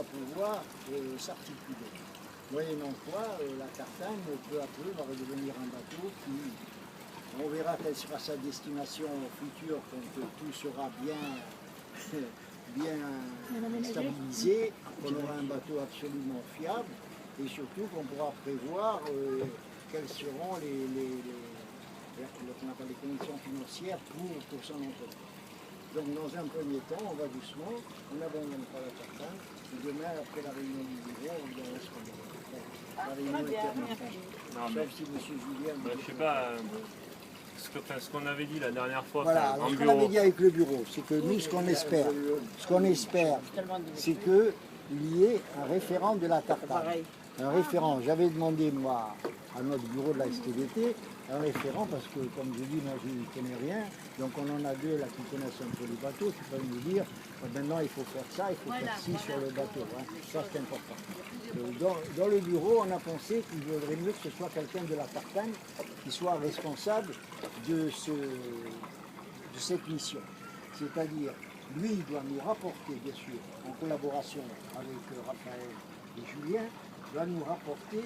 va pouvoir s'articuler. Moyennant quoi, la Tartane, peu à peu, va redevenir un bateau qui, on verra quelle sera sa destination future quand tout sera bien stabilisé, qu'on aura un bateau absolument fiable et surtout qu'on pourra prévoir quelles seront les conditions financières pour son entreprise. Donc dans un premier temps, on va doucement, on n'abandonne pas la Tartane, et demain, après la réunion du bureau, on verra ce qu'on va faire. La réunion est terminée. Sauf si M. Julien... je ne sais pas, ce qu'on avait dit la dernière fois, voilà, ce qu'on avait dit avec le bureau, c'est que nous, ce qu'on espère, c'est qu'il y ait un référent de la Tartane. Un référent, j'avais demandé moi à notre bureau de la STVT, un référent parce que comme je dis, moi je ne connais rien, donc on en a deux là qui connaissent un peu les bateaux, qui peuvent nous dire maintenant il faut faire ça, il faut faire ci sur le bateau, hein. Ça c'est important. Dans le bureau, on a pensé qu'il vaudrait mieux que ce soit quelqu'un de la Tartane qui soit responsable de cette mission. C'est-à-dire, lui il doit nous rapporter, bien sûr, en collaboration avec Raphaël et Julien, doit nous rapporter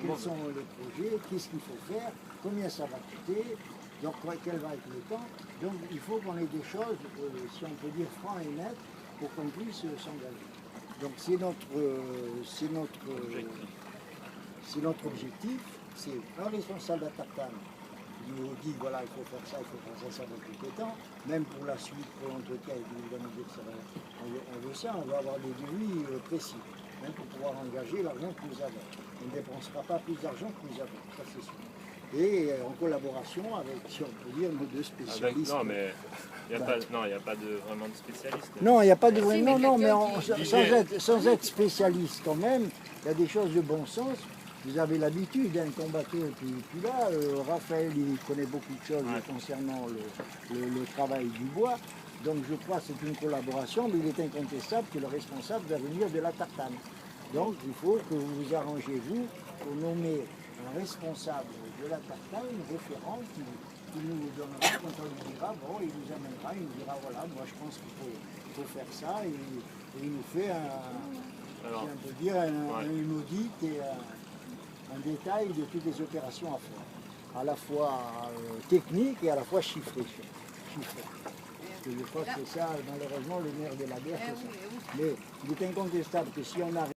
quels sont les projets, qu'est-ce qu'il faut faire, combien ça va coûter, donc quel va être le temps. Donc il faut qu'on ait des choses, si on peut dire franc et net, pour qu'on puisse s'engager. Donc c'est notre objectif, c'est un responsable de la Tartane qui nous dit voilà il faut faire ça va coûter tant, même pour la suite, pour l'entretien, il va nous dire que on veut ça, on va avoir des devis précis. Même pour pouvoir engager l'argent que nous avons. On ne dépensera pas plus d'argent que nous avons, ça c'est sûr. Et en collaboration avec, si on peut dire, nos deux spécialistes. Non, mais il n'y a pas vraiment de spécialiste. Non, il n'y a pas de vraiment, non, mais sans être spécialiste quand même, il y a des choses de bon sens. Vous avez l'habitude, hein, ton bateau et puis là, Raphaël, il connaît beaucoup de choses concernant le travail du bois. Donc je crois que c'est une collaboration, mais il est incontestable que le responsable va venir de la Tartane. Donc il faut que vous vous arrangez, vous, pour nommer un responsable de la Tartane, un référent qui nous donnera, quand on lui dira, bon, il nous amènera, il nous dira, voilà, moi je pense qu'il faut faire ça, et il nous fait une audit et un détail de toutes les opérations à faire, à la fois technique et à la fois chiffrée. Je crois que c'est ça, malheureusement, le nerf de la guerre, c'est ça. Mais il est incontestable que si on arrive